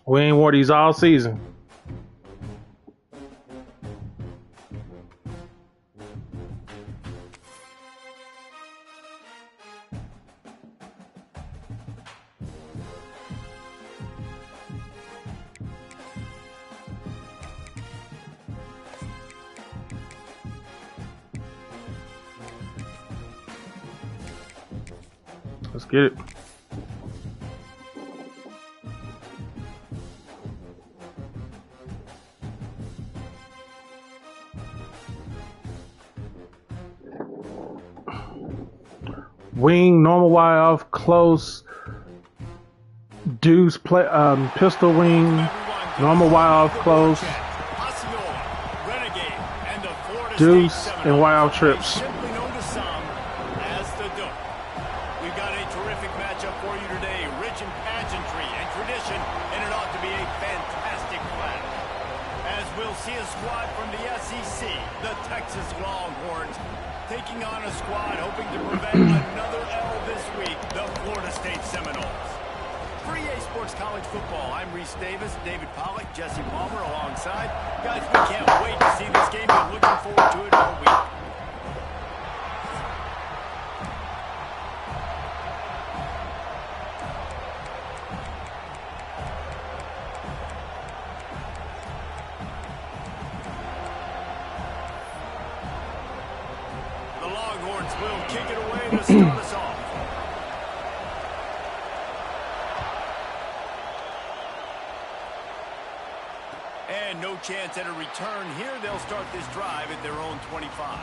We ain't wore these all season. Let's get it. Wing, normal wide off, close, deuce, play, pistol wing, normal wide off, close, deuce, and wide off trips. See a squad from the SEC, the Texas Longhorns, taking on a squad hoping to prevent another L this week, the Florida State Seminoles. For EA Sports College Football, I'm Reese Davis, David Pollack, Jesse Palmer alongside. Guys, we can't wait to see this game. We're looking forward to it all week. Will kick it away to start us off. And no chance at a return here. They'll start this drive at their own 25.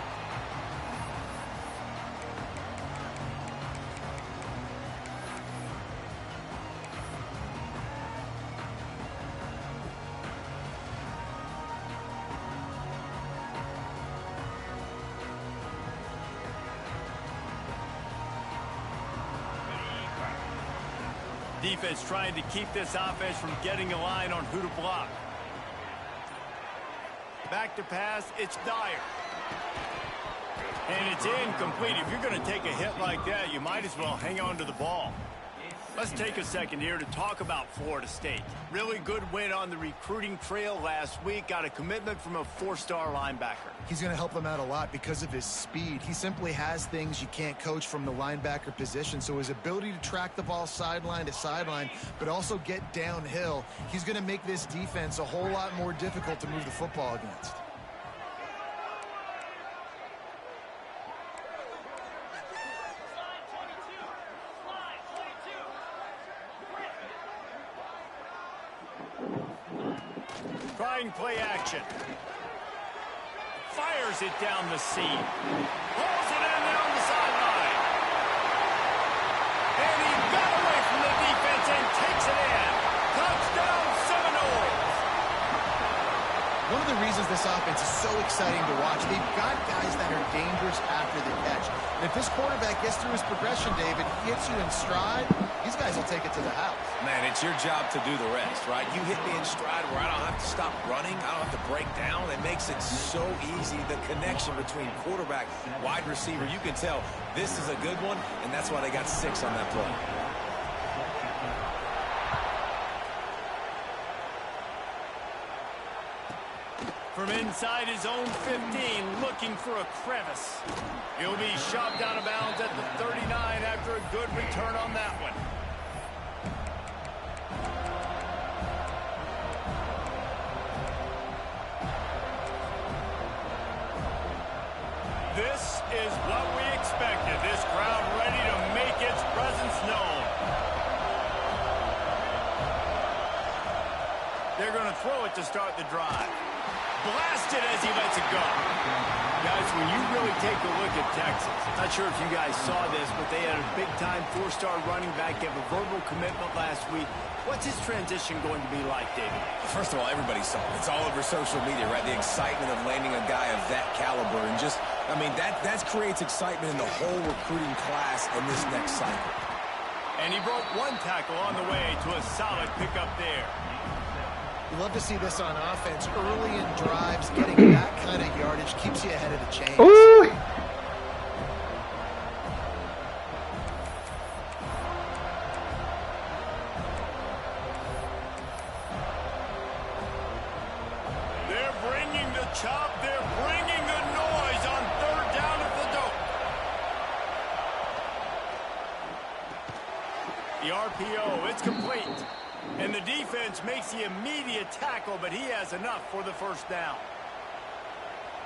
Defense trying to keep this offense from getting a line on who to block. Back to pass, it's Dyer. And it's incomplete. If you're going to take a hit like that, you might as well hang on to the ball. Let's take a second here to talk about Florida State. Really good win on the recruiting trail last week. Got a commitment from a four-star linebacker. He's going to help them out a lot because of his speed. He simply has things you can't coach from the linebacker position. So his ability to track the ball sideline to sideline, but also get downhill, he's going to make this defense a whole lot more difficult to move the football against. Trying play action. Fires it down the seam. Pulls it in there on the sideline. And he got away from the defense and takes it in. Touchdown Seminoles. One of the reasons this offense is so exciting to watch, they've got guys that are dangerous after the catch. And if this quarterback gets through his progression, David, hits you in stride, these guys will take it to the house. Man, it's your job to do the rest, right? You hit me in stride where I don't have to stop running. I don't have to break down. It makes it so easy. The connection between quarterback, wide receiver, you can tell this is a good one, and that's why they got 6 on that play. From inside his own 15, looking for a crevice. He'll be shoved out of bounds at the 39 after a good return on that one. This is what we expected. This crowd ready to make its presence known. They're going to throw it to start the drive. Blasted as he lets it go. Guys, when you really take a look at Texas, not sure if you guys saw this, but they had a big-time 4-star running back give a verbal commitment last week. What's his transition going to be like, David? First of all, everybody saw it. It's all over social media, right? The excitement of landing a guy of that caliber. And just, I mean, that creates excitement in the whole recruiting class in this next cycle. And he broke one tackle on the way to a solid pickup there. You love to see this on offense. Early in drives, getting that kind of yardage keeps you ahead of the chains. Ooh. chop. They're bringing the noise on third down at the dope. The RPO, it's complete. And the defense makes the immediate tackle, but he has enough for the first down.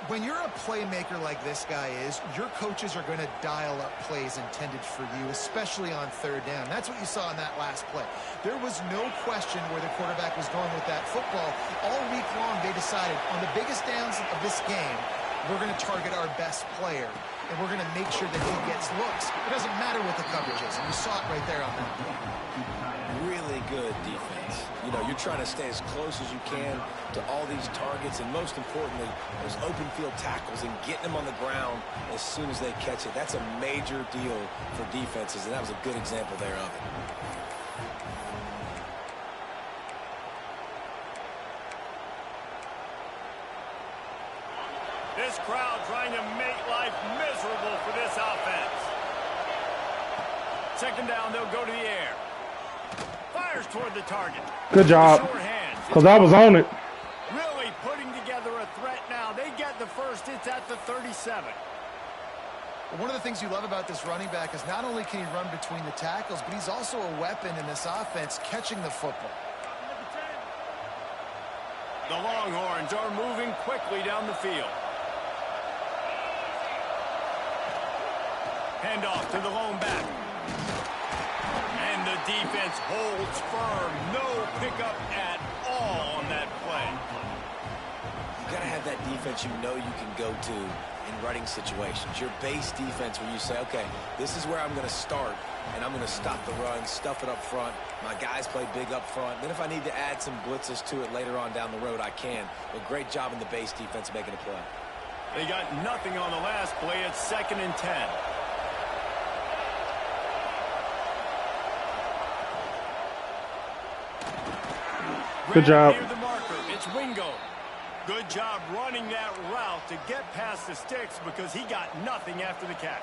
When you're a playmaker like this guy is, your coaches are going to dial up plays intended for you, especially on third down. That's what you saw in that last play. There was no question where the quarterback was going with that football. All week long, they decided on the biggest downs of this game, we're going to target our best player, and we're going to make sure that he gets looks. It doesn't matter what the coverage is, and you saw it right there on that play. Really good defense. You know, you're trying to stay as close as you can to all these targets, and most importantly, those open field tackles and getting them on the ground as soon as they catch it. That's a major deal for defenses, and that was a good example there of it. This crowd trying to make life miserable for this offense. Second down, they'll go to the air. Fires toward the target. Good job. Because I was on it. Really putting together a threat now. They get the first. It's at the 37. One of the things you love about this running back is not only can he run between the tackles, but he's also a weapon in this offense catching the football. The Longhorns are moving quickly down the field. Handoff to the lone back. And the defense holds firm. No pickup at all on that play. You got to have that defense you know you can go to in running situations. Your base defense where you say, okay, this is where I'm going to start, and I'm going to stop the run, stuff it up front. My guys play big up front. Then if I need to add some blitzes to it later on down the road, I can. But great job in the base defense making a play. They got nothing on the last play. It's 2nd and 10. Good job. Near the marker, it's Wingo. Good job running that route to get past the sticks because he got nothing after the catch.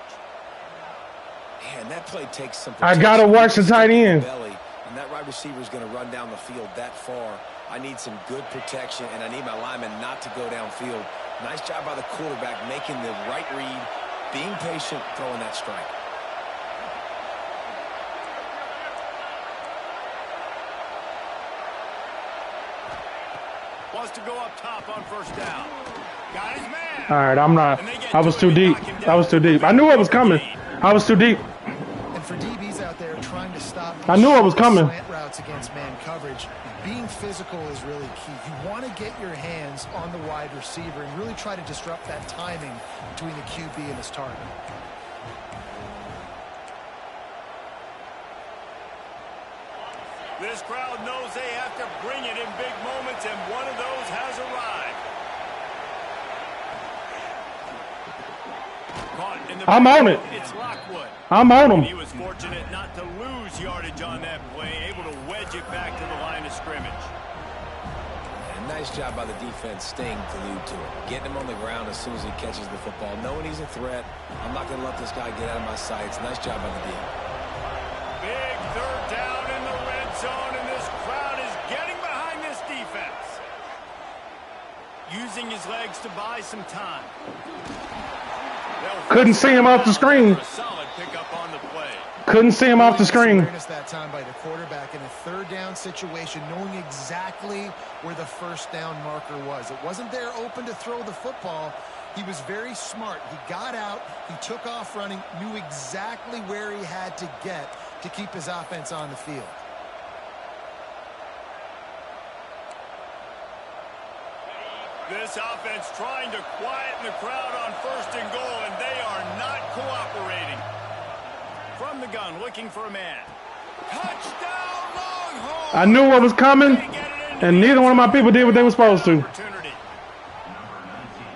Man, that play takes some I got to watch the tight end. Belly, and that wide receiver is going to run down the field that far. I need some good protection, and I need my lineman not to go downfield. Nice job by the quarterback making the right read, being patient, throwing that strike. Wants to go up top on first down. Got his man. All right, I'm not. I was too deep. I was too deep. I knew it was coming. I was too deep. And for DBs out there trying to stop I knew it was coming. Slant routes against man coverage, being physical is really key. You want to get your hands on the wide receiver and really try to disrupt that timing between the QB and his target. This crowd knows they have to bring it in big moments, and one of those has arrived. Caught in the I'm on it. It's Lockwood. I'm on him. He was fortunate not to lose yardage on that play, able to wedge it back to the line of scrimmage. And nice job by the defense staying glued to it, getting him on the ground as soon as he catches the football, knowing he's a threat. I'm not going to let this guy get out of my sights. Nice job by the D. Big third down in the red zone, and this crowd is getting behind this defense. Using his legs to buy some time. Couldn't see him off the screen. A solid pickup on the play. Couldn't see him off the screen. That time by the quarterback in a third down situation, knowing exactly where the first down marker was. It wasn't there open to throw the football. He was very smart. He got out, he took off running, knew exactly where he had to get to keep his offense on the field. This offense trying to quieten the crowd on 1st and goal, and they are not cooperating. From the gun, looking for a man. Touchdown, Longhorns! I knew what was coming, and neither one of my people did what they were supposed to.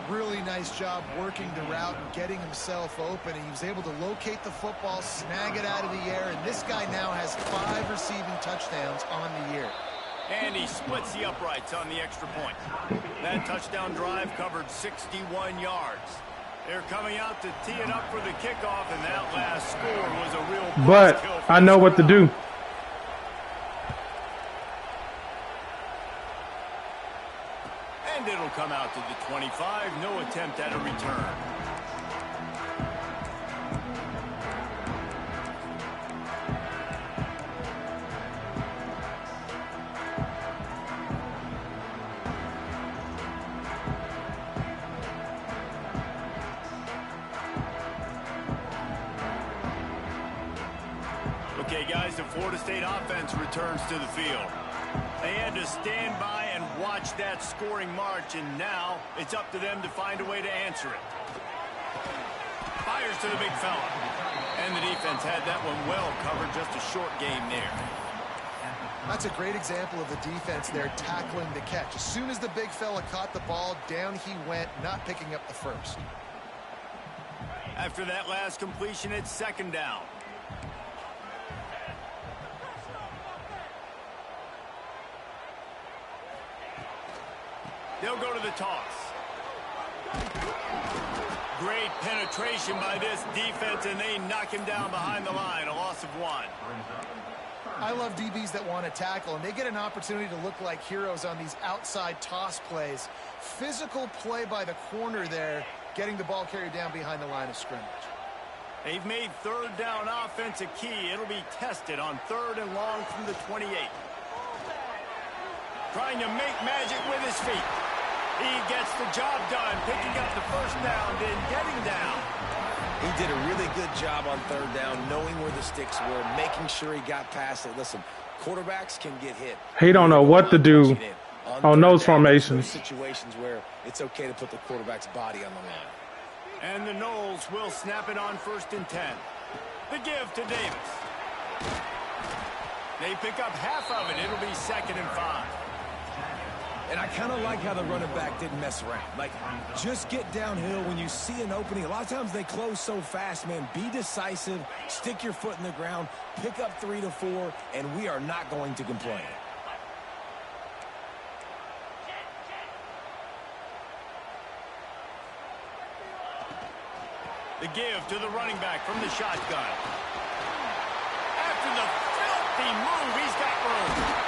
Really nice job working the route and getting himself open, and he was able to locate the football, snag it out of the air, and this guy now has 5 receiving touchdowns on the year. And he splits the uprights on the extra point. That touchdown drive covered 61 yards. They're coming out to tee it up for the kickoff, and that last score was a real But I know what to do. And And it'll come out to the 25. No attempt at a return. Okay, guys, the Florida State offense returns to the field. They had to stand by and watch that scoring march, and now it's up to them to find a way to answer it. Fires to the big fella. And the defense had that one well covered, just a short game there. That's a great example of the defense there tackling the catch. As soon as the big fella caught the ball, down he went, not picking up the first. After that last completion, it's second down. They'll go to the toss. Great penetration by this defense, and they knock him down behind the line. A loss of 1. I love DBs that want to tackle, and they get an opportunity to look like heroes on these outside toss plays. Physical play by the corner there, getting the ball carried down behind the line of scrimmage. They've made third down offense a key. It'll be tested on 3rd and long from the 28. Trying to make magic with his feet. He gets the job done, picking up the first down, then getting down. He did a really good job on 3rd down, knowing where the sticks were, making sure he got past it. Listen, quarterbacks can get hit. He don't know what to do on those formations. Situations where it's okay to put the quarterback's body on the line. And the Noles will snap it on 1st and 10. The give to Davis. They pick up half of it. It'll be 2nd and 5. And I kind of like how the running back didn't mess around. Like, just get downhill when you see an opening. A lot of times they close so fast, man. Be decisive, stick your foot in the ground, pick up 3 to 4, and we are not going to complain. The give to the running back from the shotgun. After the filthy move, he's got room.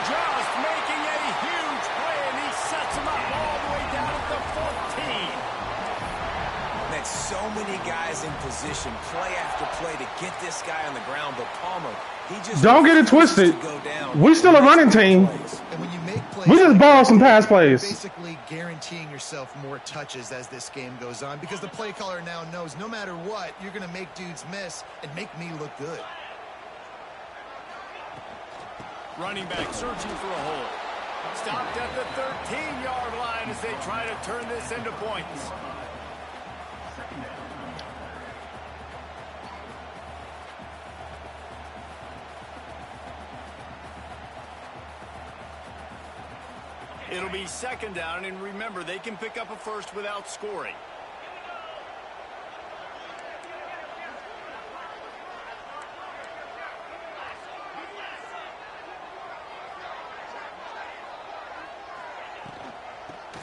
Just making a huge play, and he sets him up all the way down at the 14. Man, so many guys in position, play after play to get this guy on the ground, but Palmer, he just don't get it twisted. We still a running team. And when you make plays, we just ball some pass plays. Basically guaranteeing yourself more touches as this game goes on, because the play caller now knows no matter what, you're going to make dudes miss and make me look good. Running back searching for a hole. Stopped at the 13-yard line as they try to turn this into points. It'll be 2nd down, and remember, they can pick up a first without scoring.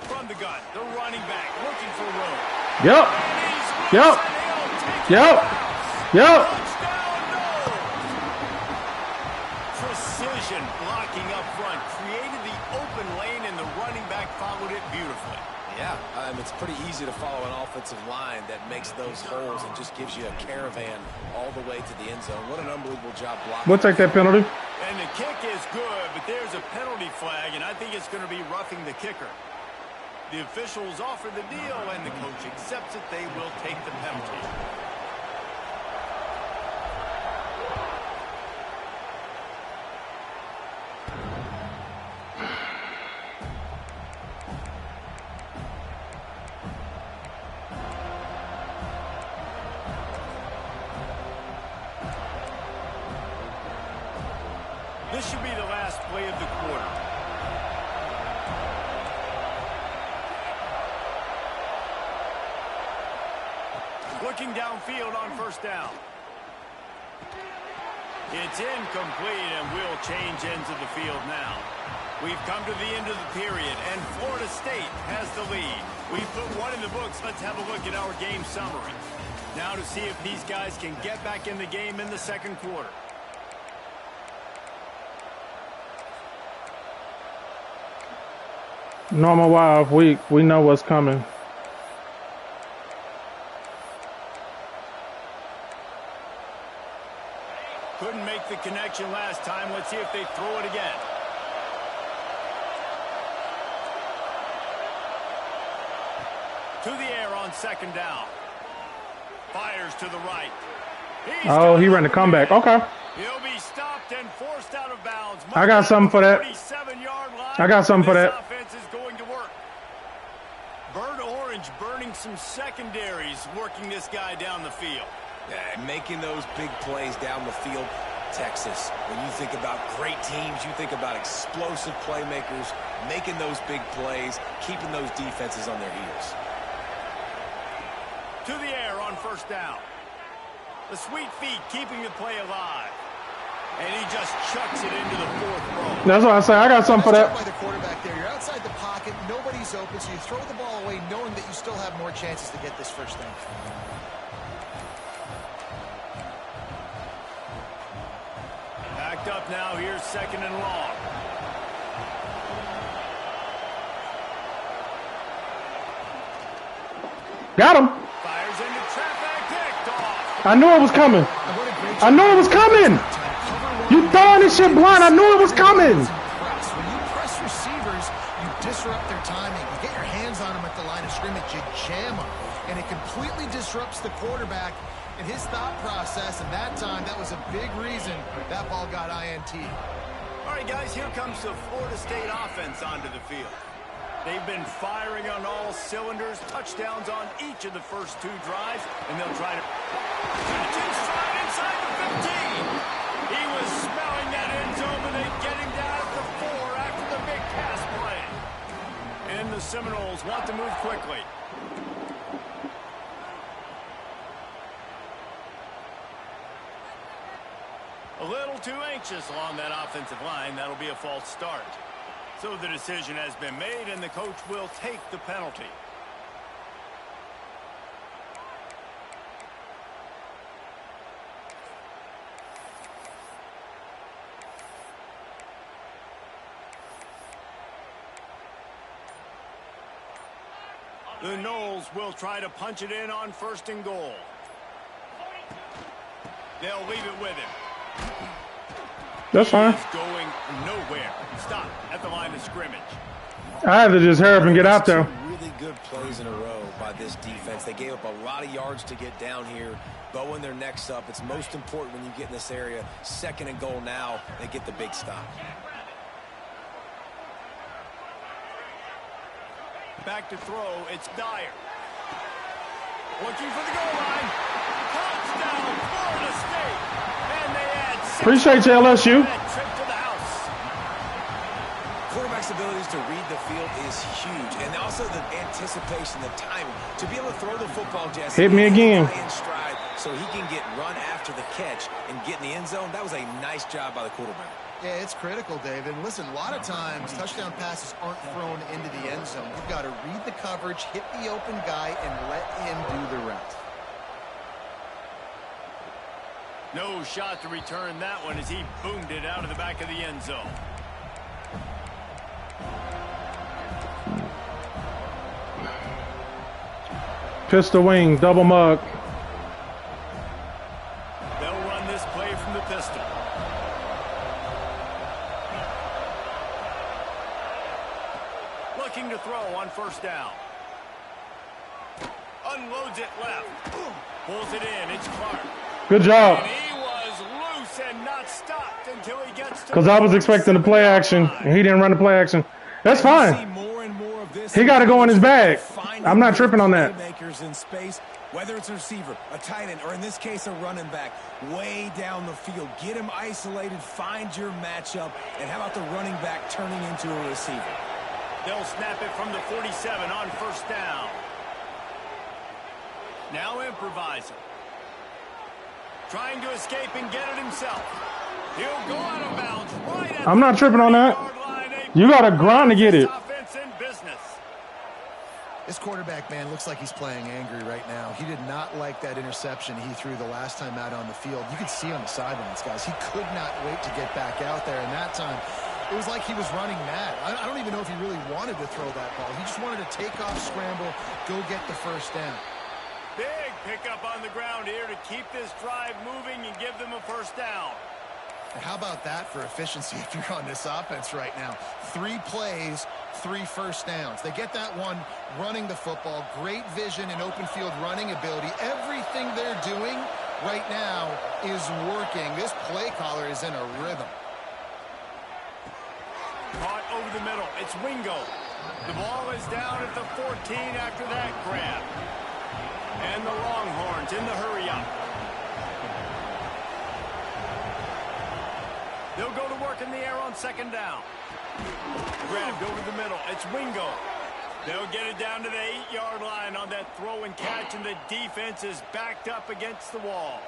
From the gun, the running back looking for room. Yep. Precision blocking up front created the open lane, and the running back followed it beautifully. Yeah, it's pretty easy to follow an offensive line that makes those holes and just gives you a caravan all the way to the end zone. What an unbelievable job blocking. We'll take that penalty. And the kick is good, but there's a penalty flag, and I think it's going to be roughing the kicker. The officials offer the deal, and the coach accepts it. They will take the penalty. This should be the last play of the quarter. Looking downfield on 1st down. It's incomplete, and we'll change ends of the field now. We've come to the end of the period, and Florida State has the lead. We've put one in the books. Let's have a look at our game summary. Now to see if these guys can get back in the game in the 2nd quarter. Normal wild week. We know what's coming. Couldn't make the connection last time. Let's see if they throw it again. To the air on second down. Fires to the right. Oh, he ran the comeback. Okay. He'll be stopped and forced out of bounds. I got something for that. I got something for that. Offense is going to work. Bird Orange burning some secondaries, working this guy down the field. Yeah, making those big plays down the field. Texas, when you think about great teams, you think about explosive playmakers, making those big plays, keeping those defenses on their heels. To the air on first down. The sweet feet keeping the play alive. And he just chucks it into the fourth row. That's what I say. I got something for that. By the quarterback there. You're outside the pocket. Nobody's open, so you throw the ball away knowing that you still have more chances to get this first down. Backed up now. Here's second and long. Got him. Fires into traffic. Picked off. I knew it was coming. I knew it was coming. You throwing this shit blind. I knew it was coming. When you press receivers, you disrupt their timing. You get your hands on them at the line of scrimmage. You jam them. And it completely disrupts the quarterback and his thought process. And that time, that was a big reason that ball got INT. All right, guys, here comes the Florida State offense onto the field. They've been firing on all cylinders, touchdowns on each of the first two drives, and they'll try to... Stride inside the 15. He was smelling that end zone, but they get him down at the 4 after the big pass play. And the Seminoles want to move quickly. A little too anxious along that offensive line. That'll be a false start. So the decision has been made, and the coach will take the penalty. The Noles will try to punch it in on first and goal. They'll leave it with him. That's fine. He's going nowhere. Stop at the line of scrimmage. I had to just hurry up and get out there. Two really good plays in a row by this defense. They gave up a lot of yards to get down here, bowing their necks up. It's most important when you get in this area. Second and goal now, they get the big stop. Back to throw, it's Dyer. Looking for the goal line. Touchdown, Florida State. And they add six. Appreciate you, LSU. That trip to the house. Quarterback's abilities to read the field is huge. And also the anticipation, the timing. To be able to throw the football, Jesse. Hit me again. In stride so he can get run after the catch and get in the end zone. That was a nice job by the quarterback. Yeah, it's critical, David. And listen, a lot of times touchdown passes aren't thrown into the end zone. You've got to read the coverage, hit the open guy, and let him do the rest. No shot to return that one as he boomed it out of the back of the end zone. Pistol wing, double mug. They'll run this play from the pistol. Looking to throw on first down. Unloads it left. Pulls it in. It's Clark. Good job. And he was loose and not stopped until he gets to... Because I was expecting the play action, and he didn't run the play action. That's fine. He got to go in his bag. I'm not tripping on that. In space, whether it's a receiver, a tight end, or in this case a running back, way down the field. Get him isolated, find your matchup, and how about the running back turning into a receiver? They'll snap it from the 47 on first down. Now improvising. Trying to escape and get it himself. He'll go out of bounds right at I'm not tripping on that. You got to grind to get it. Offense in business. This quarterback, man, looks like he's playing angry right now. He did not like that interception he threw the last time out on the field. You could see on the sidelines, guys. He could not wait to get back out there. And that time, It was like he was running mad. I don't even know if he really wanted to throw that ball. He just wanted to take off, scramble, go get the first down. Big pickup on the ground here to keep this drive moving and give them a first down. And how about that for efficiency if you're on this offense right now? 3 plays, 3 first downs. They get that one running the football. Great vision and open field running ability. Everything they're doing right now is working. This play caller is in a rhythm. Caught over the middle. It's Wingo. The ball is down at the 14 after that grab. And the Longhorns in the hurry-up. They'll go to work in the air on second down. Grabbed over the middle. It's Wingo. They'll get it down to the 8-yard line on that throw and catch, and the defense is backed up against the wall.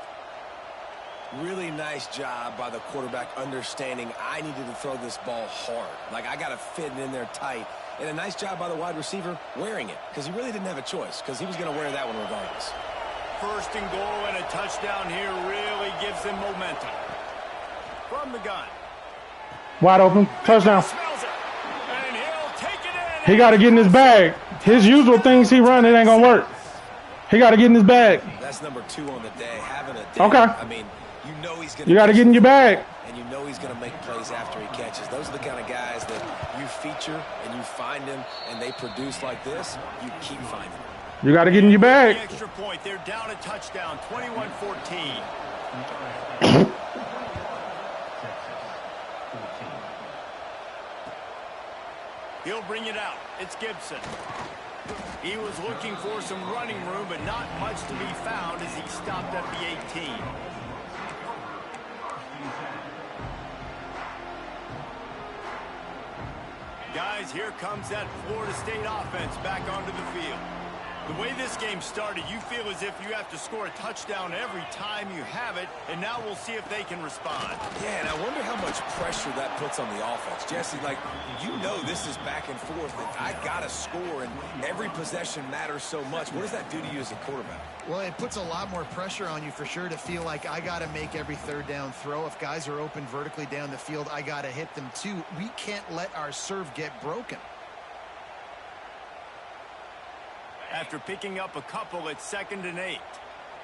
Really nice job by the quarterback understanding I needed to throw this ball hard. Like, I got to fit it in there tight. And a nice job by the wide receiver wearing it, because he really didn't have a choice, because he was going to wear that one regardless. First and goal and a touchdown here really gives them momentum. From the gun. Wide open. Touchdown. Smells it. And he'll take it in. He got to get in his bag. His usual things he run, it ain't going to work. He got to get in his bag. That's number 2 on the day, having a day. Okay. I mean, you know he's going to. You got to get in your bag. And you know he's going to make plays after he catches. Those are the kind of guys that you feature and you find them and they produce like this. You keep finding them. You got to get in your bag. The extra point. They're down a touchdown, 21-14. He'll bring it out. It's Gibson. He was looking for some running room, but not much to be found as he stopped at the 18. Guys, here comes that Florida State offense back onto the field. The way this game started, you feel as if you have to score a touchdown every time you have it, and now we'll see if they can respond. Yeah, and I wonder how much pressure that puts on the offense. Jesse, like, you know this is back and forth, and I got to score, and every possession matters so much. What does that do to you as a quarterback? Well, it puts a lot more pressure on you for sure to feel like I got to make every third down throw. If guys are open vertically down the field, I got to hit them too. We can't let our serve get broken. After picking up a couple at 2nd and 8.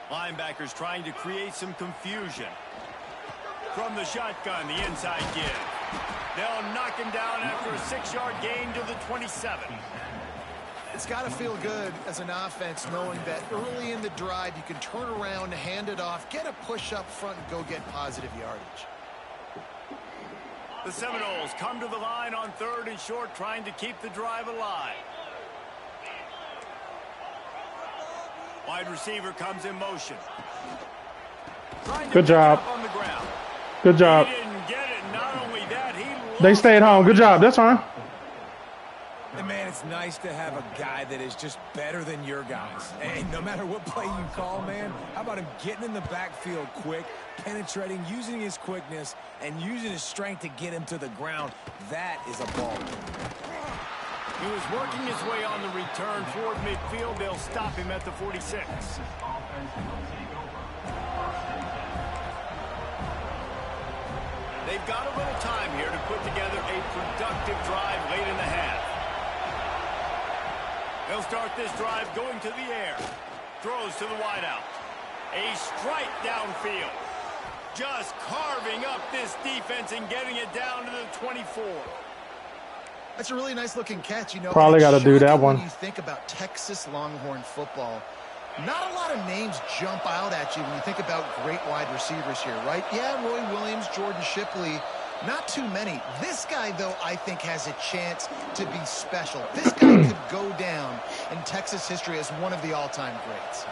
Linebackers trying to create some confusion. From the shotgun, the inside give. They'll knock him down after a 6-yard gain to the 27. It's got to feel good as an offense knowing that early in the drive you can turn around, hand it off, get a push up front, and go get positive yardage. The Seminoles come to the line on 3rd and short, trying to keep the drive alive. Wide receiver comes in motion. Good job. On the ground. Good job. He didn't get it. Not only that, they stayed home. Good job. That's fine. And man, it's nice to have a guy that is just better than your guys. And no matter what play you call, man, how about him getting in the backfield quick, penetrating, using his quickness, and using his strength to get him to the ground. That is a ball. He was working his way on the return toward midfield. They'll stop him at the 46. They've got a little time here to put together a productive drive late in the half. They'll start this drive going to the air. Throws to the wideout. A strike downfield. Just carving up this defense and getting it down to the 24. That's a really nice looking catch, you know. Probably got to do that one. When you think about Texas Longhorn football, not a lot of names jump out at you when you think about great wide receivers here, right? Yeah, Roy Williams, Jordan Shipley, not too many. This guy, though, I think has a chance to be special. This guy could go down in Texas history as one of the all-time greats.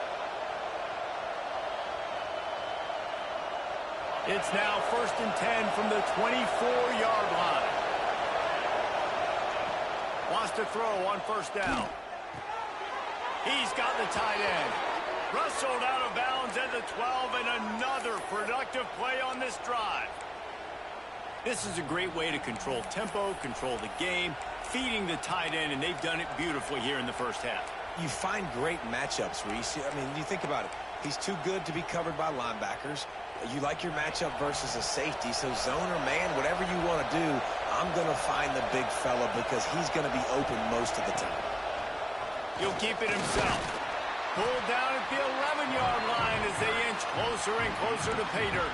It's now 1st and 10 from the 24-yard line. Wants to throw on 1st down. He's got the tight end. Wrestled out of bounds at the 12, and another productive play on this drive. This is a great way to control tempo, control the game, feeding the tight end, and they've done it beautifully here in the first half. You find great matchups, Reese. I mean, you think about it. He's too good to be covered by linebackers. You like your matchup versus a safety, so zone or man, whatever you want to do, I'm going to find the big fella because he's going to be open most of the time. He'll keep it himself. Pulled down at the 11-yard line as they inch closer and closer to pay dirt.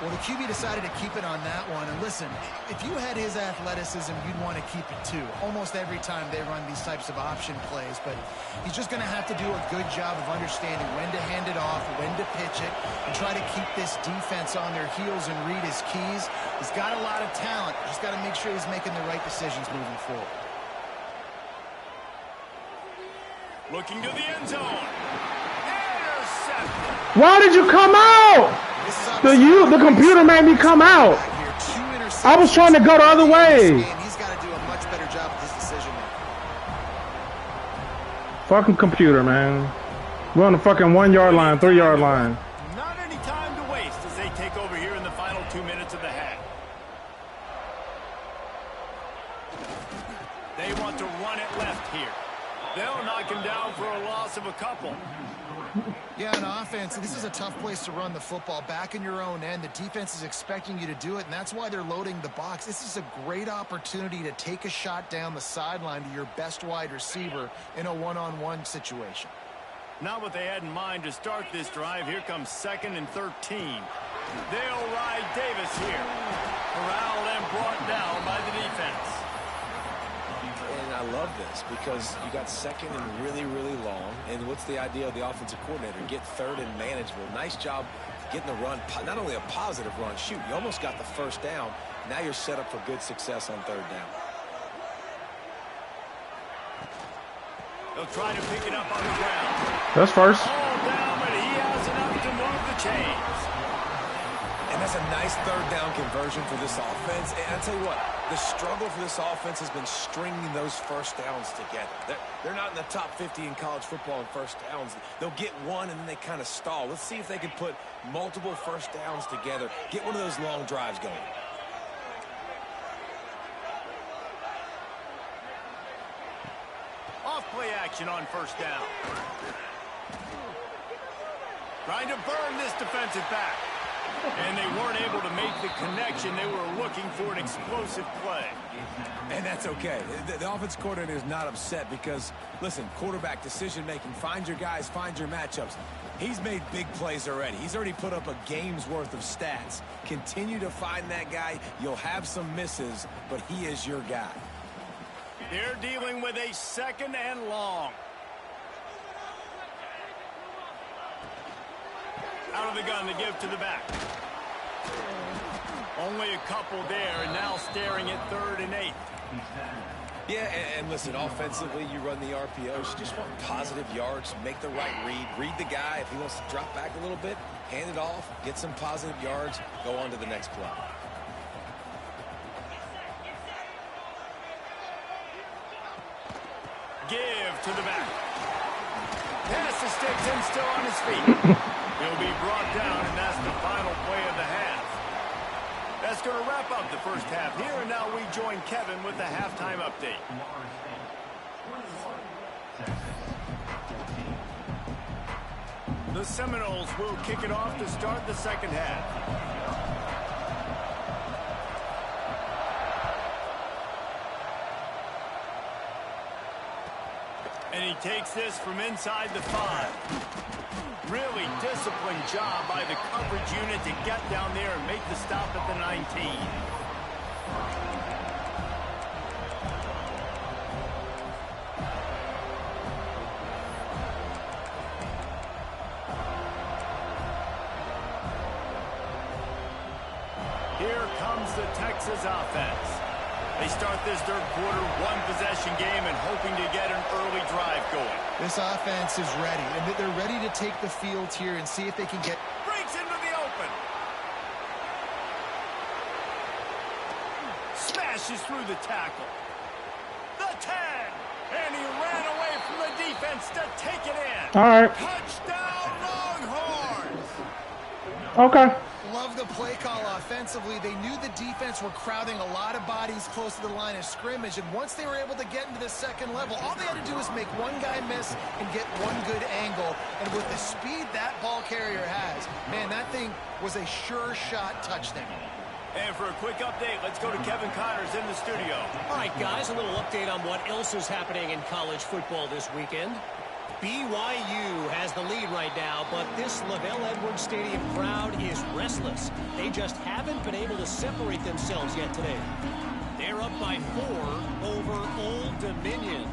Well, the QB decided to keep it on that one. And listen, if you had his athleticism, you'd want to keep it too. Almost every time they run these types of option plays. But he's just going to have to do a good job of understanding when to hand it off, when to pitch it, and try to keep this defense on their heels and read his keys. He's got a lot of talent. He's got to make sure he's making the right decisions moving forward. Looking to the end zone. Intercepted. Why did you come out? The computer made me come out. I was trying to go the other way. He's got to do a much better job with his decision making. Fucking computer, man. We're on the fucking 1-yard line, 3-yard line. Not any time to waste as they take over here in the final 2 minutes of the half. They want to run it left here. They'll knock him down for a loss of a couple. Yeah, on offense, this is a tough place to run the football. Back in your own end, the defense is expecting you to do it, and that's why they're loading the box. This is a great opportunity to take a shot down the sideline to your best wide receiver in a one-on-one situation. Not what they had in mind to start this drive. Here comes 2nd and 13. They'll ride Davis here. Corralled and brought down by the defense. And I love this because you got 2nd and really, really long. And what's the idea of the offensive coordinator? Get 3rd and manageable. Nice job getting the run. Not only a positive run, shoot, you almost got the 1st down. Now you're set up for good success on 3rd down. They'll try to pick it up on the ground. That's first. All down, but he has enough to move the chains. And that's a nice 3rd down conversion for this offense. And I'll tell you what, the struggle for this offense has been stringing those 1st downs together. They're not in the top 50 in college football in 1st downs. They'll get one and then they kind of stall. Let's see if they can put multiple 1st downs together, get one of those long drives going. Off play action on 1st down. Trying to burn this defensive back. And they weren't able to make the connection. They were looking for an explosive play. And that's okay. The offense coordinator is not upset because, listen, quarterback decision-making, find your guys, find your matchups. He's made big plays already. He's already put up a game's worth of stats. Continue to find that guy. You'll have some misses, but he is your guy. They're dealing with a 2nd and long. Out of the gun to give to the back. Only a couple there, and now staring at 3rd and 8. Yeah, and listen, offensively, you run the RPOs. You just want positive yards, make the right read the guy. If he wants to drop back a little bit, hand it off, get some positive yards, go on to the next play. Give to the back. Pass to Stigton, still on his feet. He'll be brought down, and that's the final play of the half. That's going to wrap up the 1st half here, and now we join Kevin with the halftime update. The Seminoles will kick it off to start the 2nd half. And he takes this from inside the 5. Really disciplined job by the coverage unit to get down there and make the stop at the 19. Here comes the Texas offense. They start this 3rd quarter, 1-possession game, and hoping to get an early drive going. This offense is ready, and they're ready to take the field here and see if they can get... Breaks into the open. Smashes through the tackle. The 10. And he ran away from the defense to take it in. All right. Touchdown, Longhorns. Okay. Love the play call offensively, they knew the defense were crowding a lot of bodies close to the line of scrimmage, and once they were able to get into the second level, all they had to do was make one guy miss and get one good angle. And with the speed that ball carrier has, man, that thing was a sure shot touchdown. And for a quick update, let's go to Kevin Connors in the studio. All right, guys, a little update on what else is happening in college football this weekend. BYU has the lead right now, but this LaVell Edwards Stadium crowd is restless. They just haven't been able to separate themselves yet today. They're up by 4 over Old Dominion.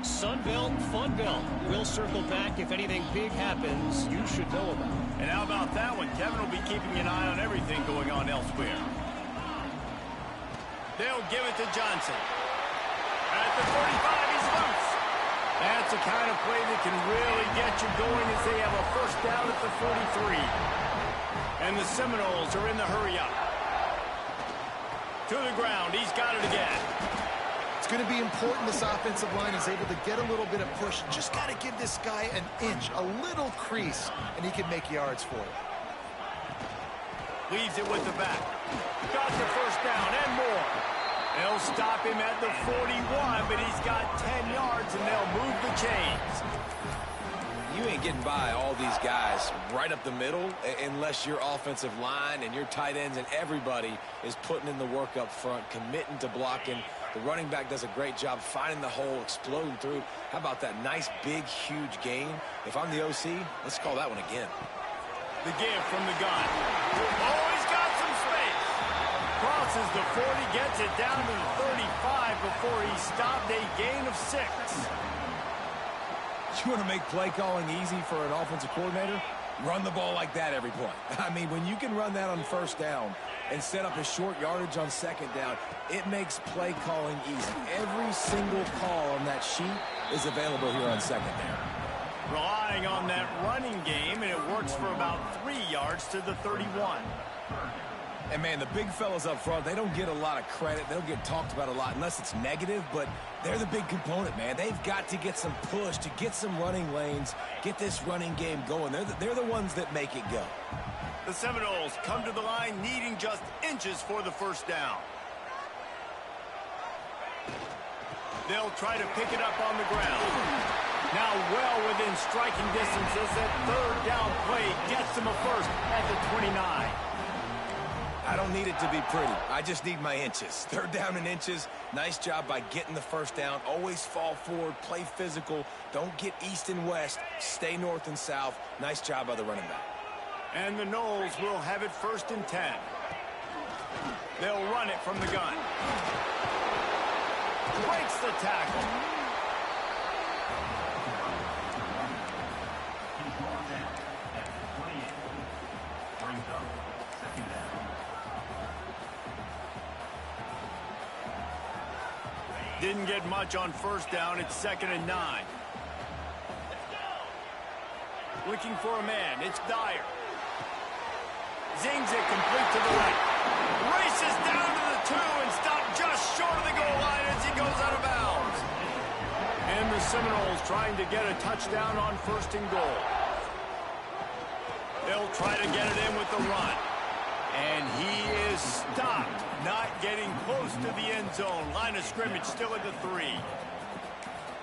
Sunbelt, Funbelt. We'll circle back if anything big happens you should know about. And how about that one? Kevin will be keeping an eye on everything going on elsewhere. They'll give it to Johnson. At the 45, he's loose. That's the kind of play that can really get you going as they have a first down at the 43. And the Seminoles are in the hurry up. To the ground. He's got it again. It's going to be important this offensive line is able to get a little bit of push. Just got to give this guy an inch, a little crease, and he can make yards for it. Leaves it with the back. Got the first down and more. They'll stop him at the 41, but he's got 10 yards, and they'll move the chains. You ain't getting by all these guys right up the middle unless your offensive line and your tight ends and everybody is putting in the work up front, committing to blocking. The running back does a great job finding the hole, exploding through. How about that nice, big, huge gain? If I'm the OC, let's call that one again. The give from the gun. Oh, he's got some space. Crosses the 40, gets it down to the 35 before he stopped, a gain of 6. You want to make play calling easy for an offensive coordinator? Run the ball like that every play. I mean, when you can run that on first down and set up a short yardage on second down, it makes play calling easy. Every single call on that sheet is available here on second down. Relying on that running game, and it works for about 3 yards to the 31. And, man, the big fellas up front, they don't get a lot of credit. They don't get talked about a lot unless it's negative, but they're the big component, man. They've got to get some push, to get some running lanes, get this running game going. They're the ones that make it go. The Seminoles come to the line needing just inches for the first down. They'll try to pick it up on the ground. Now well within striking distance as that third down play gets them a first at the 29. I don't need it to be pretty. I just need my inches. Third down in inches. Nice job by getting the first down. Always fall forward, play physical. Don't get east and west. Stay north and south. Nice job by the running back. And the Noles will have it 1st and 10. They'll run it from the gun. Breaks the tackle. Didn't get much on first down. It's 2nd and 9. Looking for a man. It's Dyer. Zings it complete to the right. Races down to the 2 and stopped just short of the goal line as he goes out of bounds. And the Seminoles trying to get a touchdown on 1st and goal. They'll try to get it in with the run. And he is stopped, not getting close to the end zone. Line of scrimmage still at the 3.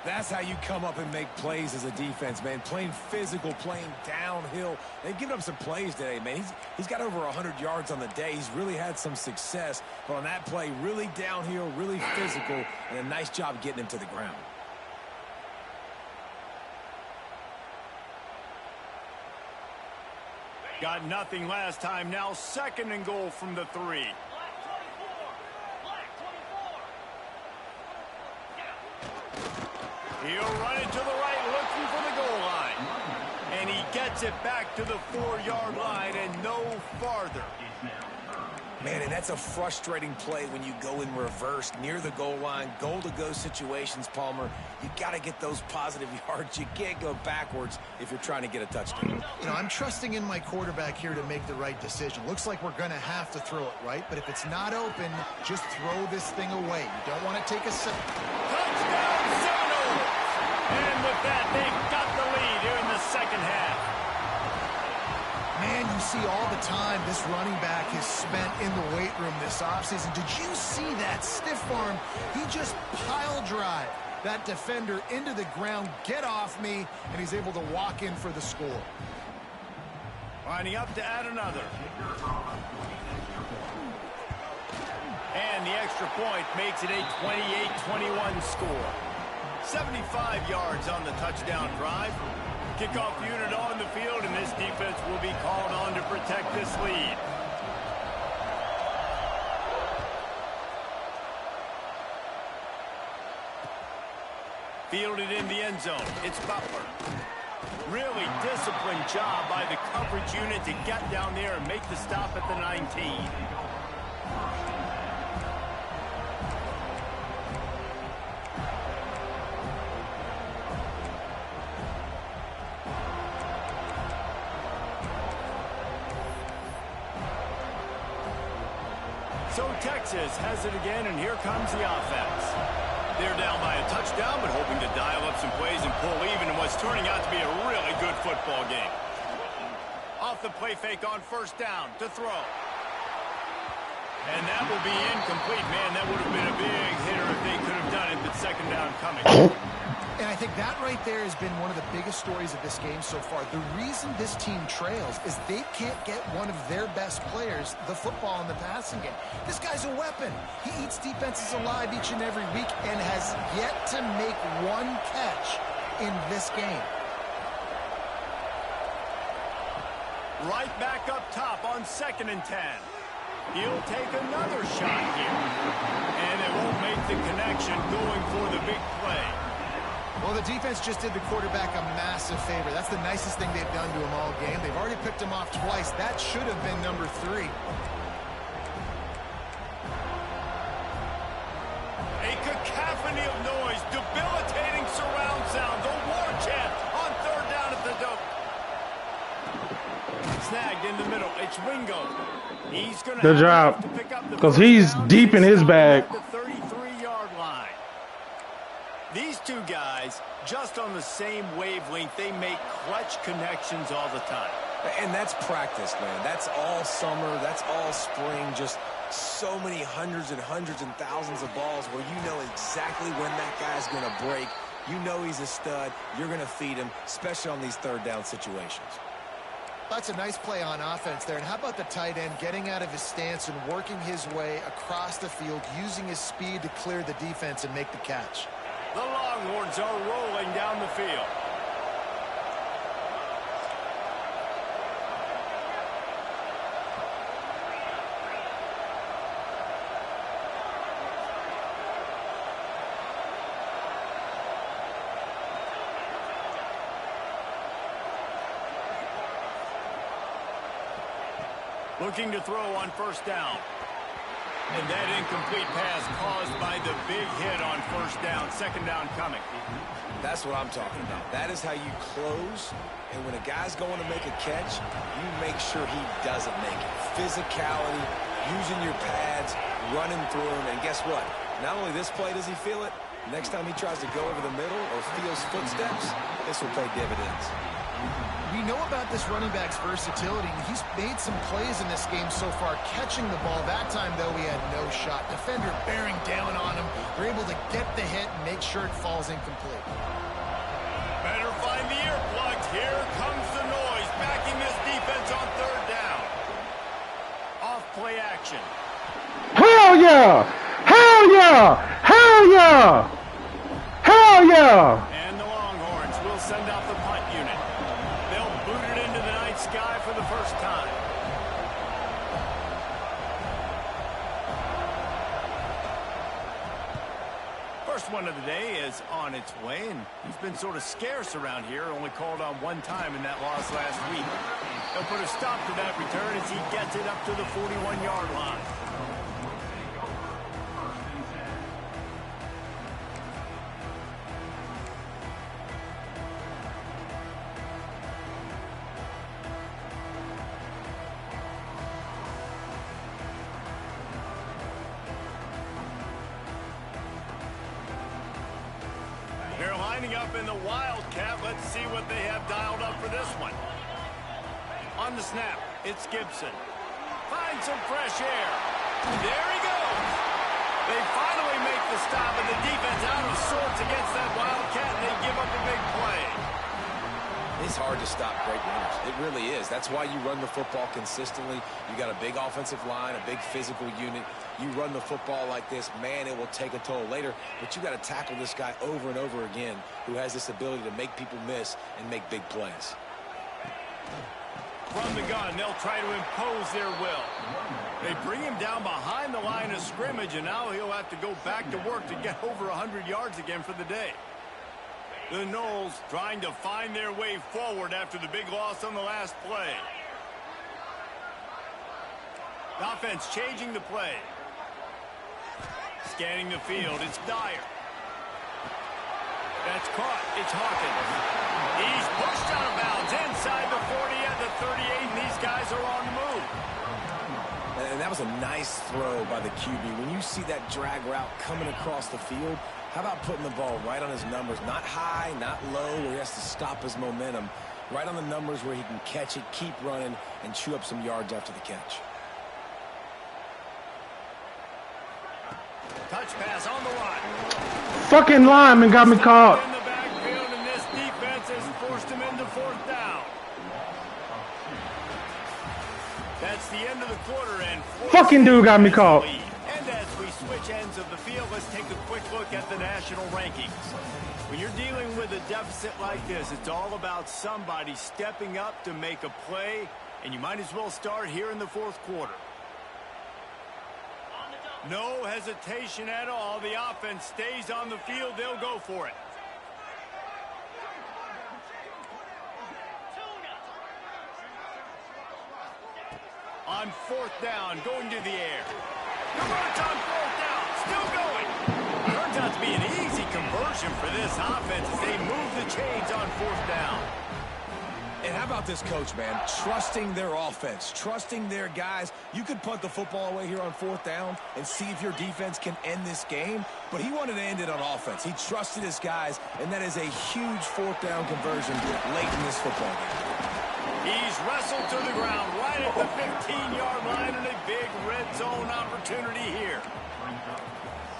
That's how you come up and make plays as a defense, man. Playing physical, playing downhill. They've given up some plays today, man. He's got over 100 yards on the day. He's really had some success. But on that play, really downhill, really physical, and a nice job getting him to the ground. Got nothing last time. Now 2nd and goal from the 3. He'll run it to the right, looking for the goal line. And he gets it back to the 4-yard line and no farther. Man, and that's a frustrating play when you go in reverse near the goal line, goal-to-go situations, Palmer. You got to get those positive yards. You can't go backwards if you're trying to get a touchdown. You know, I'm trusting in my quarterback here to make the right decision. Looks like we're going to have to throw it, right? But if it's not open, just throw this thing away. You don't want to take a second. Touchdown, Seminoles! And with that, they've got the lead here in the second half. Man, And you see all the time this running back has spent in the weight room this offseason. Did you see that stiff arm? He just pile drive that defender into the ground, get off me, and he's able to walk in for the score. Lining up to add another. And the extra point makes it a 28-21 score. 75 yards on the touchdown drive. Kickoff unit on the field, and this defense will be called on to protect this lead. Fielded in the end zone. It's Butler. Really disciplined job by the coverage unit to get down there and make the stop at the 19. So Texas has it again, and here comes the offense. They're down by a touchdown, but hoping to dial up some plays and pull even in what's turning out to be a really good football game. Off the play fake on first down to throw. And that will be incomplete. Man, that would have been a big hitter if they could have done it, but second down coming. And I think that right there has been one of the biggest stories of this game so far. The reason this team trails is they can't get one of their best players the football in the passing game. This guy's a weapon. He eats defenses alive each and every week and has yet to make one catch in this game. Right back up top on 2nd and 10. He'll take another shot here. And it won't make the connection going for the big play. Well, the defense just did the quarterback a massive favor. That's the nicest thing they've done to him all game. They've already picked him off twice. That should have been number 3. A cacophony of noise, debilitating surround sound, the war chant on 3rd down at the dope. Snagged in the middle. It's Ringo. He's going Good job, because he's deep in his bag. The 33-yard line. These two guys, just on the same wavelength, they make clutch connections all the time. And that's practice, man. That's all summer. That's all spring. Just so many hundreds and thousands of balls where you know exactly when that guy's going to break. You know he's a stud. You're going to feed him, especially on these 3rd down situations. That's a nice play on offense there. And how about the tight end getting out of his stance and working his way across the field, using his speed to clear the defense and make the catch. The Longhorns are rolling down the field. Looking to throw on 1st down. And that incomplete pass caused by the big hit on 1st down. 2nd down coming. That's what I'm talking about. That is how you close. And when a guy's going to make a catch, you make sure he doesn't make it. Physicality, using your pads, running through him. And guess what? Not only this play does he feel it, next time he tries to go over the middle or feels footsteps, this will pay dividends. We know about this running back's versatility. He's made some plays in this game so far, catching the ball. That time, though, he had no shot. Defender bearing down on him. They're able to get the hit and make sure it falls incomplete. Better find the earplugs. Here comes the noise, backing this defense on 3rd down. Off play action. Hell yeah! Hell yeah! Hell yeah! Hell yeah! And the Longhorns will send out the punt unit. They'll boot it into the night sky for the first time. First one of the day is on its way, and he's been sort of scarce around here, only called on one time in that loss last week. They'll put a stop to that return as he gets it up to the 41-yard line. They're lining up in the Wildcat. Let's see what they have dialed up for this one. On the snap, It's Gibson. Find some fresh air. There he goes. They finally make the stop, and the defense out of sorts against that Wildcat, and they give up a big play. It's hard to stop great runners. It really is. That's why you run the football consistently. You got a big offensive line, a big physical unit. You run the football like this, man, it will take a toll later. But you got to tackle this guy over and over again who has this ability to make people miss and make big plays. From the gun, they'll try to impose their will. They bring him down behind the line of scrimmage, and now he'll have to go back to work to get over 100 yards again for the day. The Noles trying to find their way forward after the big loss on the last play. The offense changing the play. Scanning the field, it's Dyer. That's caught, it's Hawkins. He's pushed out of bounds inside the 40 at the 38, and these guys are on the move. And that was a nice throw by the QB. When you see that drag route coming across the field, how about putting the ball right on his numbers? Not high, not low, where he has to stop his momentum. Right on the numbers where he can catch it, keep running, and chew up some yards after the catch. Touch pass on the line. Fucking lineman got me caught. In the backfield, and this defense has forced him into fourth down. That's the end of the quarter, and Fucking dude got me caught. And as we switch ends of the field, let's take a quick look at the national rankings. When you're dealing with a deficit like this, it's all about somebody stepping up to make a play, and you might as well start here in the fourth quarter. No hesitation at all. The offense stays on the field. They'll go for it. On fourth down, going to the air. Converts on fourth down, still going. Turns out to be an easy conversion for this offense as they move the chains on fourth down. And how about this coach, man? Trusting their offense, trusting their guys. You could punt the football away here on fourth down and see if your defense can end this game, but he wanted to end it on offense. He trusted his guys, and that is a huge fourth down conversion late in this football game. He's wrestled to the ground right at the 15-yard line, and a big red zone opportunity here.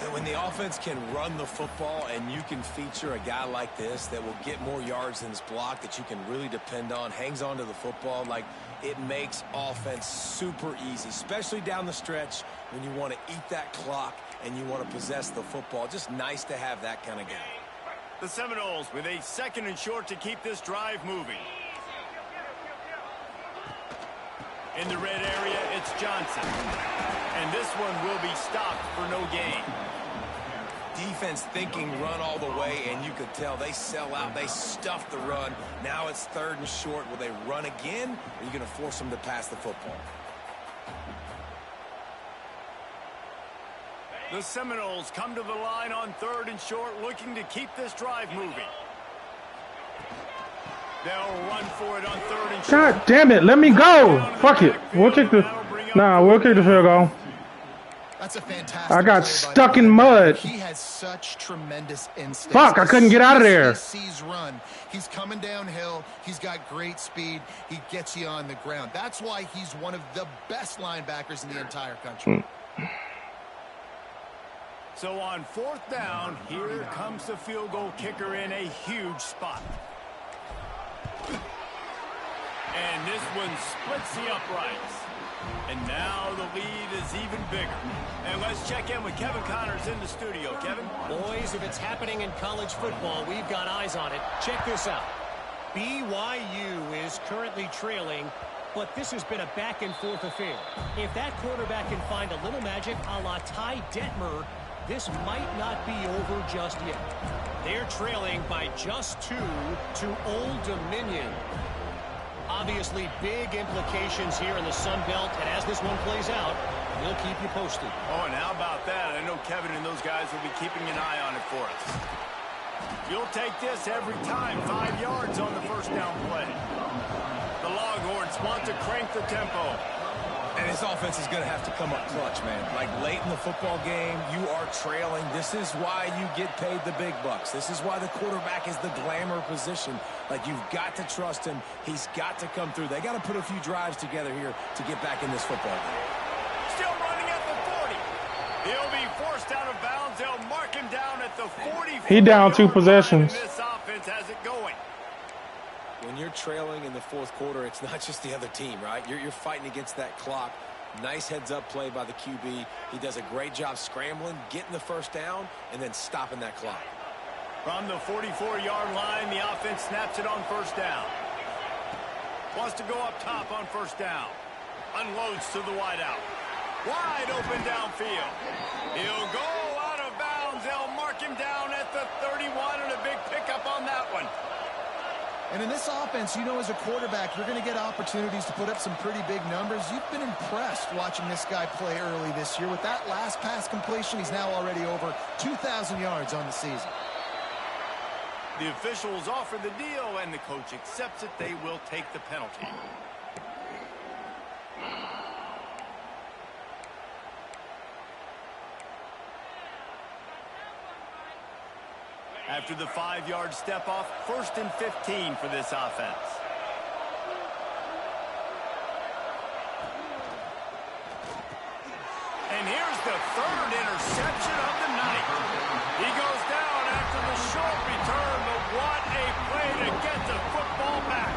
And when the offense can run the football and you can feature a guy like this that will get more yards than his block, that you can really depend on, hangs on to the football, like, it makes offense super easy, especially down the stretch when you want to eat that clock and you want to possess the football. Just nice to have that kind of guy. The Seminoles with a 2nd and short to keep this drive moving. In the red area, it's Johnson. And this one will be stopped for no gain. Defense thinking run all the way, and you could tell they sell out. They stuff the run. Now it's 3rd and short. Will they run again, or are you going to force them to pass the football? The Seminoles come to the line on 3rd and short, looking to keep this drive moving. They'll run for it on 3rd and short. God damn it, let me go. Fuck it. We'll kick the field goal. That's a fantastic I got play stuck by in mud. He has such tremendous instincts. Fuck, I couldn't get out of there. He sees run. He's coming downhill. He's got great speed. He gets you on the ground. That's why he's one of the best linebackers in the entire country. So on 4th down, here comes the field goal kicker in a huge spot. And this one splits the uprights. And now the lead is even bigger. And let's check in with Kevin Connors in the studio. Kevin? Boys, if it's happening in college football, we've got eyes on it. Check this out. BYU is currently trailing, but this has been a back-and-forth affair. If that quarterback can find a little magic a la Ty Detmer, this might not be over just yet. They're trailing by just 2 to Old Dominion. Obviously, big implications here in the Sun Belt, and as this one plays out, we'll keep you posted. Oh, and how about that? I know Kevin and those guys will be keeping an eye on it for us. You'll take this every time. 5 yards on the 1st down play. The Longhorns want to crank the tempo. And his offense is going to have to come up clutch, man. Like late in the football game, you are trailing. This is why you get paid the big bucks. This is why the quarterback is the glamour position. Like, you've got to trust him. He's got to come through. They got to put a few drives together here to get back in this football game. Still running at the 40. He'll be forced out of bounds. They'll mark him down at the 40. He down 2 possessions. This offense has it going. When you're trailing in the fourth quarter, it's not just the other team, right? You're fighting against that clock. Nice heads-up play by the QB. He does a great job scrambling, getting the first down, and then stopping that clock. From the 44-yard line, the offense snaps it on first down. Wants to go up top on first down. Unloads to the wideout. Wide open downfield. He'll go out of bounds. They'll mark him down at the 31, and a big pickup on that one. And in this offense, you know, as a quarterback, you're going to get opportunities to put up some pretty big numbers. You've been impressed watching this guy play early this year. With that last pass completion, he's now already over 2,000 yards on the season. The officials offer the deal, and the coach accepts it. They will take the penalty. After the 5-yard step off, 1st and 15 for this offense. And here's the 3rd interception of the night. He goes down after the short return, but what a play to get the football back.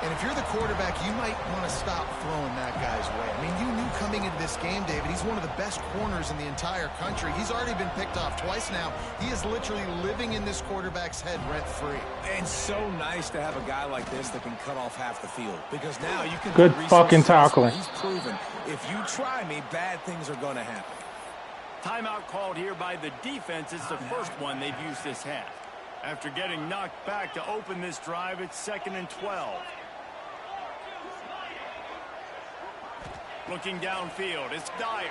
And if you're the quarterback, you might want to stop throwing that guy's way. I mean, you knew coming into this game, David, he's one of the best corners in the entire country. He's already been picked off twice now. He is literally living in this quarterback's head rent-free. And so nice to have a guy like this that can cut off half the field. Because now you can... Good fucking tackling. He's proven, if you try me, bad things are going to happen. Timeout called here by the defense. It's the first one they've used this half. After getting knocked back to open this drive, it's 2nd and 12. Looking downfield, it's Dyer.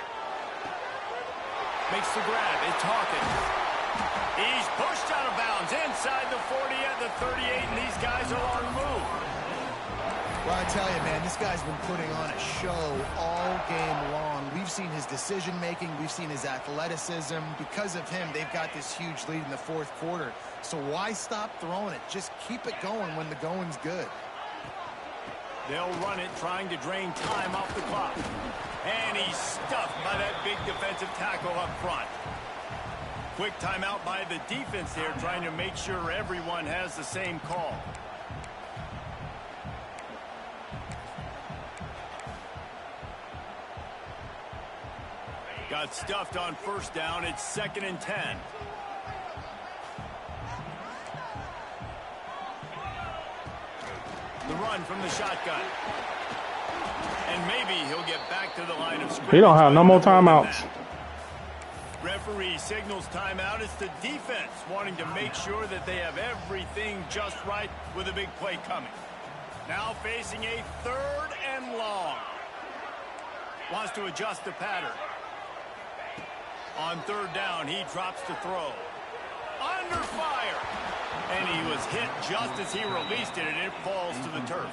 Makes the grab, it's Hawkins. He's pushed out of bounds inside the 40 at the 38, and these guys are on the move. Well, I tell you, man, this guy's been putting on a show all game long. We've seen his decision-making. We've seen his athleticism. Because of him, they've got this huge lead in the 4th quarter. So why stop throwing it? Just keep it going when the going's good. They'll run it, trying to drain time off the clock. And he's stuffed by that big defensive tackle up front. Quick timeout by the defense there, trying to make sure everyone has the same call. Got stuffed on first down. It's 2nd and 10. The run from the shotgun. And maybe he'll get back to the line of scrimmage. He don't have no more timeouts. Referee signals timeout. It's the defense wanting to make sure that they have everything just right with a big play coming. Now facing a 3rd and long. Wants to adjust the pattern. On 3rd down, he drops to throw. Under fire. And he was hit just as he released it, and it falls to the turf.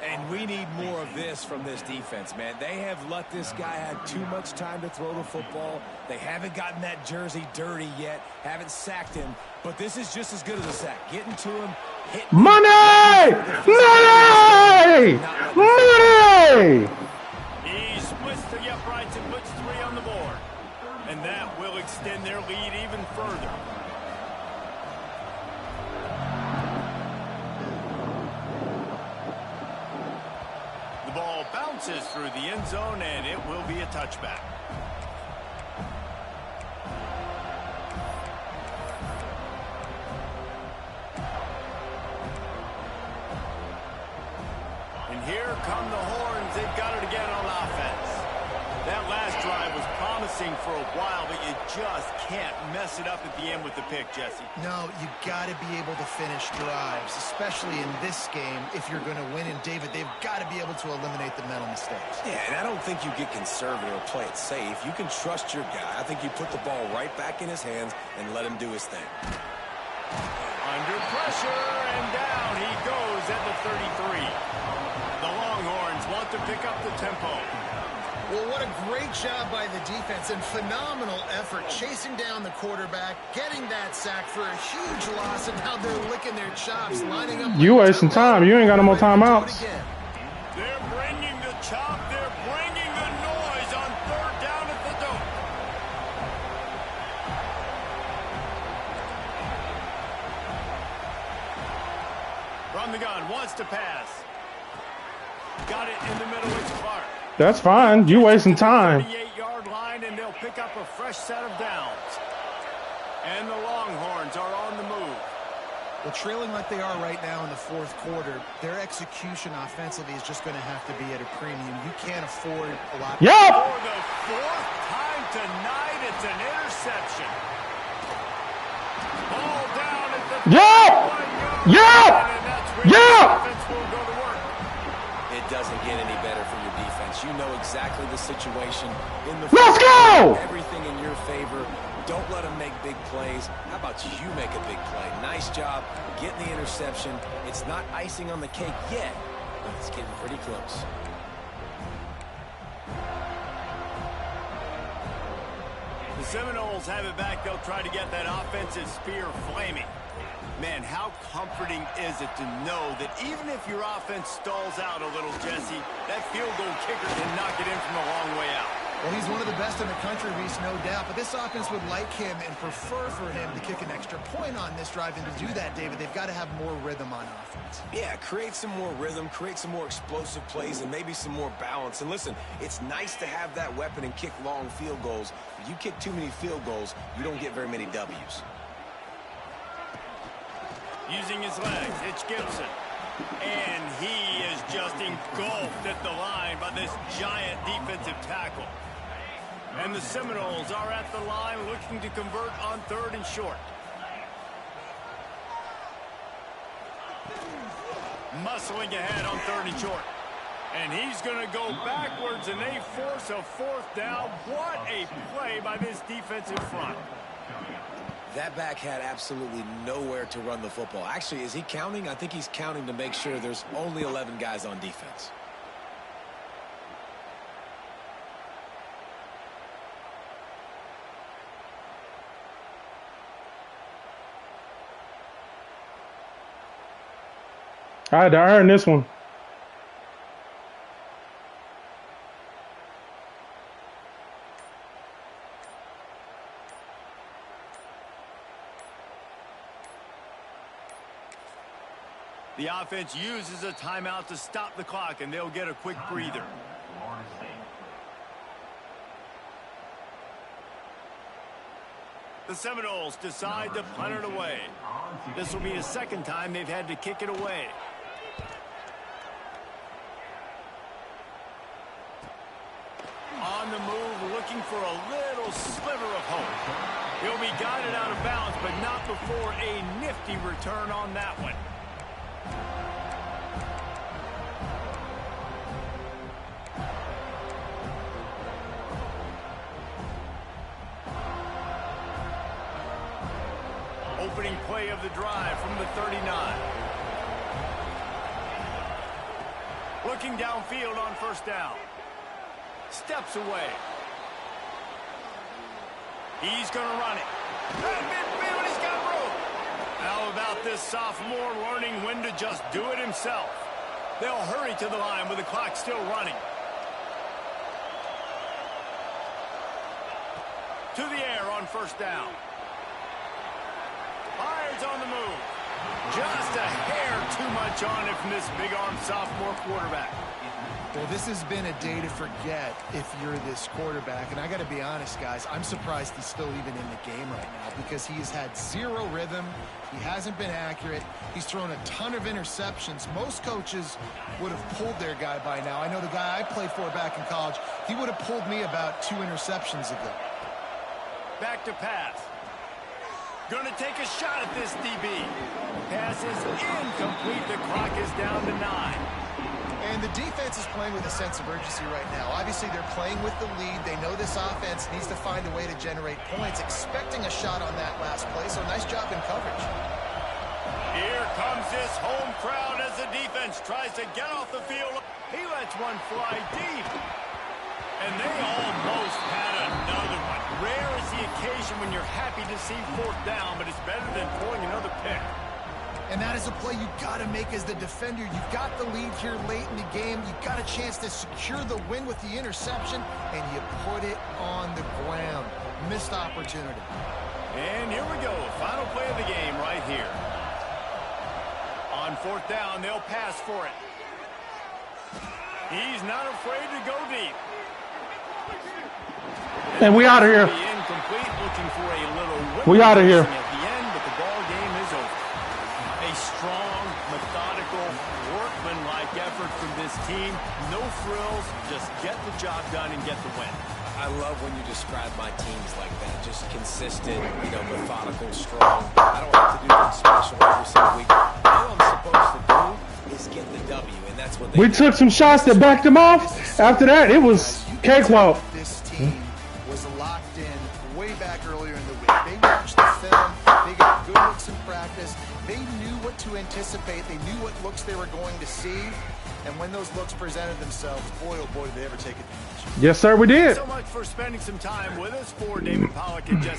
And we need more of this from this defense, man. They have let this guy have too much time to throw the football. They haven't gotten that jersey dirty yet, haven't sacked him. But this is just as good as a sack. Getting to him, hitting him. Money! Money! Money! He splits the uprights and puts 3 on the board. And that will extend their lead even further. The ball bounces through the end zone, and it will be a touchback. And here come the horns. They've got it again on offense. That last drive was promising for a while, but you just can't mess it up at the end with the pick, Jesse. No, you got to be able to finish drives, especially in this game. If you're going to win, and David, they've got to be able to eliminate the mental mistakes. Yeah, and I don't think you get conservative or play it safe. You can trust your guy. I think you put the ball right back in his hands and let him do his thing. Under pressure, and down he goes goes at the 33. The Longhorns want to pick up the tempo. Well, what a great job by the defense and phenomenal effort chasing down the quarterback, getting that sack for a huge loss, and now they're licking their chops, lining up. You wasting time. You ain't got no more timeouts. They're bringing the chop. They're bringing the noise on third down at the dope. From the gun, wants to pass. Got it in the middle. It's Clark. That's fine. You wasting time. 38-yard line, and they'll pick up a fresh set of downs. And the Longhorns are on the move. Well, trailing like they are right now in the fourth quarter, their execution offensively is just going to have to be at a premium. You can't afford a lot. Yep. For the fourth time tonight, it's an interception. Ball down at the Yep. Yep. and that's where Yep. the defense will go to work. It doesn't get any better for your defense. You know exactly the situation. Let's go! Everything in your favor. Don't let them make big plays. How about you make a big play? Nice job getting the interception. It's not icing on the cake yet, but it's getting pretty close. The Seminoles have it back. They'll try to get that offensive spear flaming. Man, how comforting is it to know that even if your offense stalls out a little, Jesse, that field goal kicker can knock it in from a long way out. Well, he's one of the best in the country, Reese, no doubt. But this offense would like him and prefer for him to kick an extra point on this drive. And to do that, David, they've got to have more rhythm on offense. Yeah, create some more rhythm, create some more explosive plays, and maybe some more balance. And listen, it's nice to have that weapon and kick long field goals. If you kick too many field goals, you don't get very many W's. Using his legs, it's Gibson. And he is just engulfed at the line by this giant defensive tackle. And the Seminoles are at the line looking to convert on third and short. Muscling ahead on third and short. And he's going to go backwards, and they force a fourth down. What a play by this defensive front. That back had absolutely nowhere to run the football. Actually, is he counting? I think he's counting to make sure there's only 11 guys on defense. I had to earn this one. The offense uses a timeout to stop the clock, and they'll get a quick breather. The Seminoles decide to punt it away. This will be the second time they've had to kick it away. On the move, looking for a little sliver of hope. He'll be guided out of bounds, but not before a nifty return on that one. Opening play of the drive from the 39. Looking downfield on first down. Steps away. He's going to run it. Right midfield, he's got room. How about this sophomore learning when to just do it himself? They'll hurry to the line with the clock still running. To the air on first down. Fires on the move. Just a hair too much on it from this big-armed sophomore quarterback. Well, this has been a day to forget if you're this quarterback. And I got to be honest, guys, I'm surprised he's still even in the game right now because he has had zero rhythm. He hasn't been accurate. He's thrown a ton of interceptions. Most coaches would have pulled their guy by now. I know the guy I played for back in college, he would have pulled me about 2 interceptions ago. Back to pass. Going to take a shot at this DB. Pass is incomplete. The clock is down to 9. And the defense is playing with a sense of urgency right now. Obviously, they're playing with the lead. They know this offense needs to find a way to generate points, expecting a shot on that last play. So nice job in coverage. Here comes this home crowd as the defense tries to get off the field. He lets one fly deep. And they almost had another one. Rare is the occasion when you're happy to see fourth down, but it's better than throwing another pick. And that is a play you got to make as the defender. You've got the lead here late in the game. You've got a chance to secure the win with the interception, and you put it on the ground. Missed opportunity. And here we go. Final play of the game right here. On fourth down, they'll pass for it. He's not afraid to go deep. And we out of here. Incomplete, looking for a little we out of here. At the end, but the ball game is over. A strong, methodical, workmanlike effort from this team. No frills, just get the job done and get the win. I love when you describe my teams like that. Just consistent, methodical, strong. I don't have to do anything special every single week. All I'm supposed to do is get the W, and that's what we took some shots that backed them off. After that, it was cakewalk. This team was locked in way back earlier in the week. They watched the film. They got good looks in practice. They knew what to anticipate. They knew what looks they were going to see. And when those looks presented themselves, boy, oh boy, did they ever take advantage. Yes, sir, we did. Thanks so much for spending some time with us. For David Pollack and Jesse